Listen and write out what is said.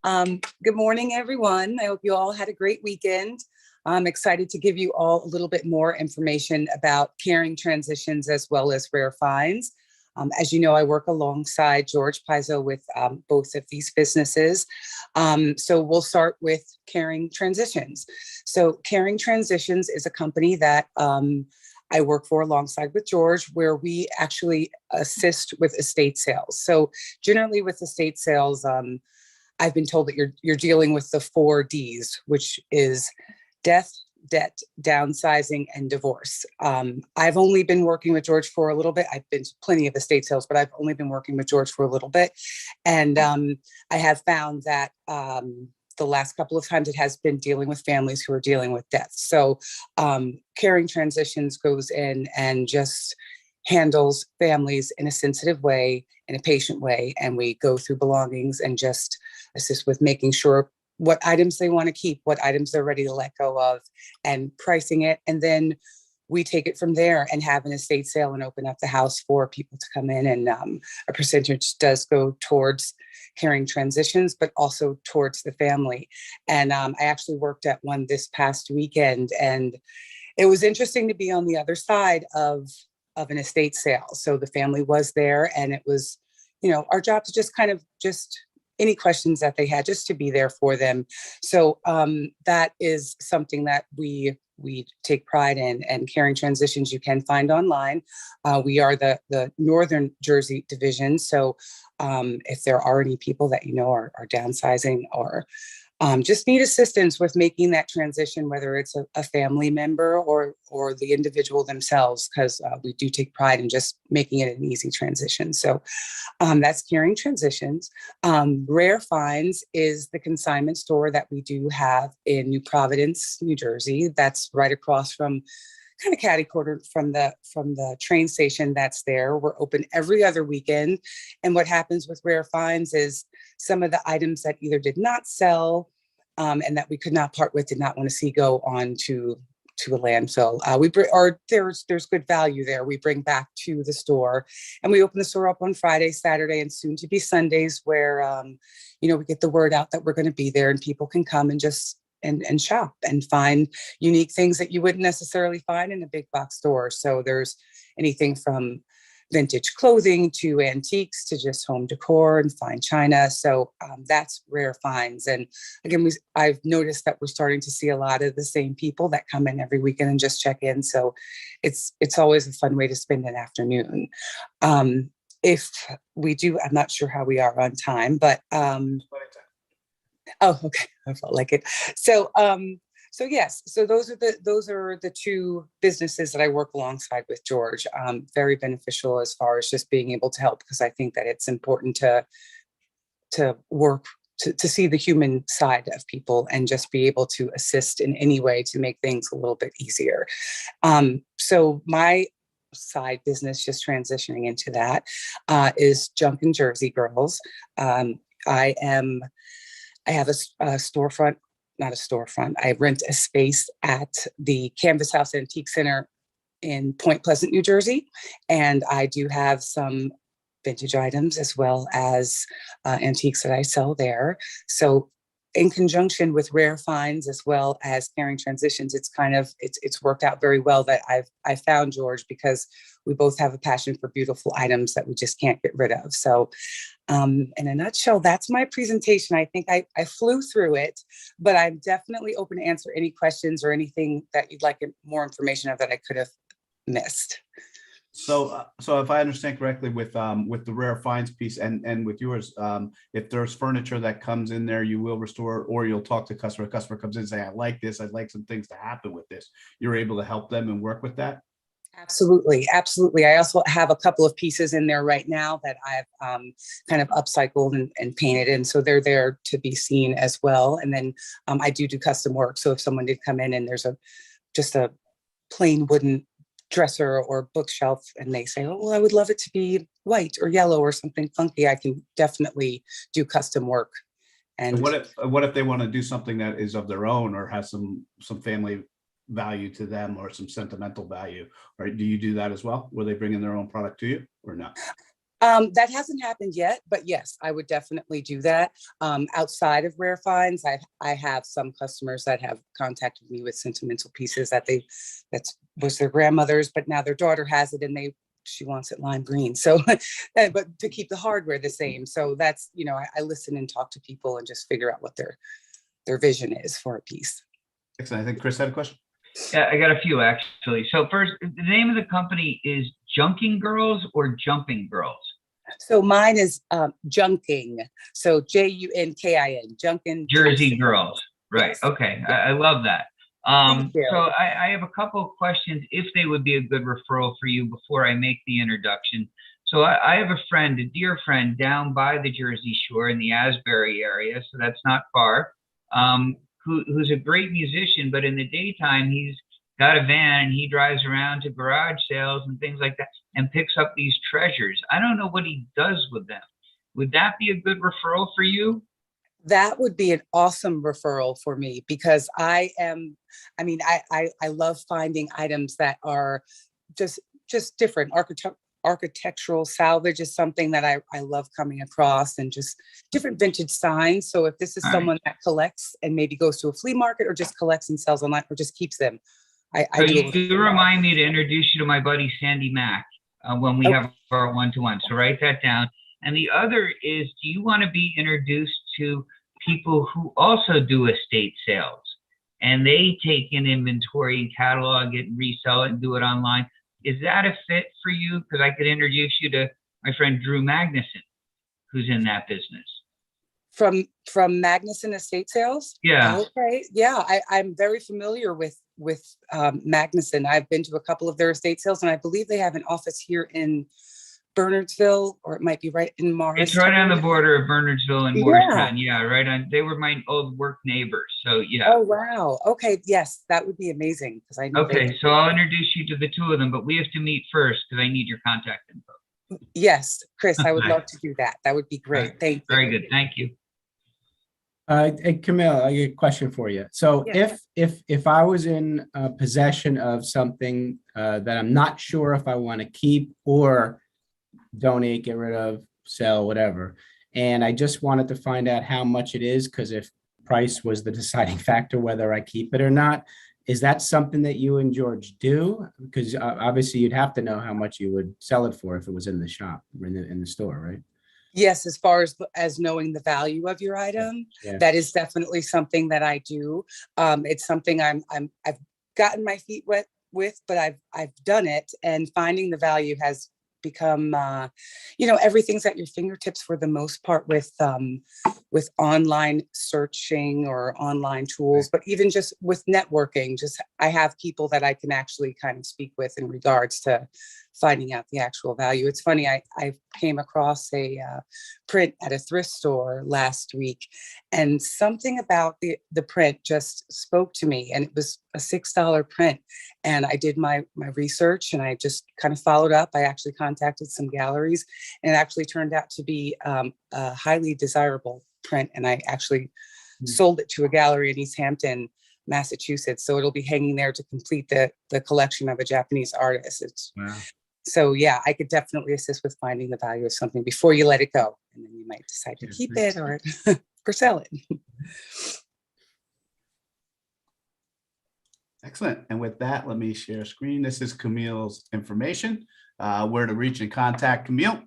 Good morning, everyone. I hope you all had a great weekend. I'm excited to give you all a little bit more information about caring transitions as well as rare finds. As you know, I work alongside George Pizzo with both of these businesses. So we'll start with Caring Transitions. So Caring Transitions is a company that I work for alongside with George, where we actually assist with estate sales. So generally with estate sales, I've been told that you're dealing with the 4 Ds, which is death, debt, downsizing, and divorce. I've only been working with George for a little bit. I've been to plenty of estate sales, but I've only been working with George for a little bit. And I have found that the last couple of times it has been dealing with families who are dealing with death. So Caring Transitions goes in and just handles families in a sensitive way, in a patient way. And we go through belongings and just assist with making sure what items they want to keep, what items they're ready to let go of, and pricing it. And then we take it from there and have an estate sale and open up the house for people to come in. And a percentage does go towards Caring Transitions, but also towards the family. And I actually worked at one this past weekend, and it was interesting to be on the other side of an estate sale. So the family was there, and it was, our job to just kind of any questions that they had, just to be there for them. So that is something that we take pride in. And Caring Transitions you can find online. We are the Northern Jersey division. So if there are any people that are downsizing or just need assistance with making that transition, whether it's a family member or the individual themselves, because we do take pride in just making it an easy transition. So that's Caring Transitions. Rare Finds is the consignment store that we do have in New Providence, New Jersey. That's right across from, kind of catty-corner from the train station that's there. We're open every other weekend. And what happens with Rare Finds is some of the items that either did not sell and that we could not part with, did not want to see go on to a landfill. There's good value there. We bring back to the store, and we open the store up on Friday, Saturday, and soon to be Sundays, where we get the word out that we're going to be there, and people can come and just and shop and find unique things that you wouldn't necessarily find in a big box store. So there's anything from vintage clothing to antiques to just home decor and fine china. So that's Rare Finds. And again, I've noticed that we're starting to see a lot of the same people that come in every weekend and just check in. So it's always a fun way to spend an afternoon. If we do, I'm not sure how we are on time, but oh, okay. I felt like it. So yes, so those are the 2 businesses that I work alongside with George. Very beneficial as far as just being able to help, because I think that it's important to work to see the human side of people and just be able to assist in any way to make things a little bit easier. So my side business, just transitioning into that, is Junkin Jersey Girls. I have a storefront. Not a storefront. I rent a space at the Canvas House Antique Center in Point Pleasant, New Jersey. And I do have some vintage items as well as antiques that I sell there. So in conjunction with Rare Finds as well as Caring Transitions, it's worked out very well that I found George, because we both have a passion for beautiful items that we just can't get rid of. So in a nutshell, that's my presentation. I think I flew through it, but I'm definitely open to answer any questions or anything that you'd like more information of that I could have missed. So if I understand correctly, with the Rare Finds piece and with yours, if there's furniture that comes in there, you will restore, or you'll talk to customer. Customer comes in and say, I like this. I'd like some things to happen with this. You're able to help them and work with that? Absolutely. Absolutely. I also have a couple of pieces in there right now that I've kind of upcycled and painted. And so they're there to be seen as well. And then I do custom work. So if someone did come in and there's just a plain wooden dresser or bookshelf and they say, oh, well, I would love it to be white or yellow or something funky, I can definitely do custom work. And what if they want to do something that is of their own or has some family value to them or some sentimental value, or do you do that as well, where they bring in their own product to you or not? That hasn't happened yet, but yes, I would definitely do that. Outside of rare finds, I have some customers that have contacted me with sentimental pieces that was their grandmother's, but now their daughter has it and she wants it lime green. So, but to keep the hardware the same. So that's, I listen and talk to people and just figure out what their vision is for a piece. Excellent. I think Chris had a question. Yeah, I got a few actually. So first, the name of the company is Junkin Girls or Jumping Girls? So mine is Junking. So Junkin, Junkin Jersey Girls. Right. Yes. Okay. I love that. Thank you. So I have a couple of questions if they would be a good referral for you before I make the introduction. So I have a friend, a dear friend down by the Jersey Shore in the Asbury area. So that's not far. Who's a great musician, but in the daytime, he's got a van and he drives around to garage sales and things like that and picks up these treasures. I don't know what he does with them. Would that be a good referral for you? That would be an awesome referral for me because I love finding items that are just different. Architectural salvage is something that I love coming across, and just different vintage signs. So if this is someone that collects and maybe goes to a flea market or just collects and sells online or just keeps them, So you remind me to introduce you to my buddy Sandy Mack when we have our one-to-one. So write that down. And the other is, do you want to be introduced to people who also do estate sales and they take in inventory and catalog it and resell it and do it online? Is that a fit for you? Because I could introduce you to my friend Drew Magnuson, who's in that business. From Magnuson Estate Sales? Yeah. Okay. Yeah, I'm very familiar with Magnuson. I've been to a couple of their estate sales, and I believe they have an office here in Bernardsville, or it might be right in Morris. It's right on the border of Bernardsville and Morristown. Yeah, right on. They were my old work neighbors. So yeah. Oh wow. Okay. Yes, that would be amazing because I know. Okay, so I'll introduce you to the two of them, but we have to meet first because I need your contact info. Yes, Chris, I would love to do that. That would be great. Right. Thank you. Very good. Thank you. Hey, Camille, I get a question for you. So Yeah. if I was in possession of something that I'm not sure if I want to keep or donate, get rid of, sell, whatever, and I just wanted to find out how much it is, because if price was the deciding factor whether I keep it or not, is that something that you and George do? Because obviously you'd have to know how much you would sell it for if it was in the shop, in the store, right? Yes, as far as knowing the value of your item, Yeah. that is definitely something that I do. It's something I've gotten my feet wet with, but I've done it, and finding the value has become everything's at your fingertips for the most part with online searching or online tools, but even just with networking, I have people that I can actually kind of speak with in regards to finding out the actual value. It's funny, I came across a print at a thrift store last week, and something about the print just spoke to me, and it was a $6 print. And I did my research and I just kind of followed up. I actually contacted some galleries, and it actually turned out to be a highly desirable print. And I actually sold it to a gallery in East Hampton, Massachusetts. So it'll be hanging there to complete the collection of a Japanese artist. Wow. So yeah, I could definitely assist with finding the value of something before you let it go. And then you might decide to keep it or sell it. Excellent. And with that, let me share screen. This is Camille's information, where to reach and contact Camille.